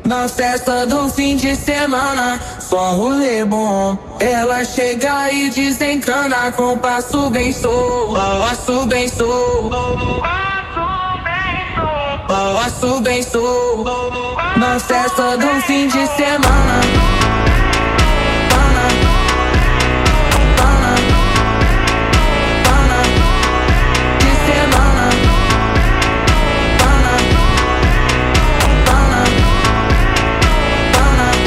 Na festa do fim de semana, só rolê bom. Ela chega e desencana com passo bem solto, passo bem solto, passo bem solto. Na festa do fim de semana.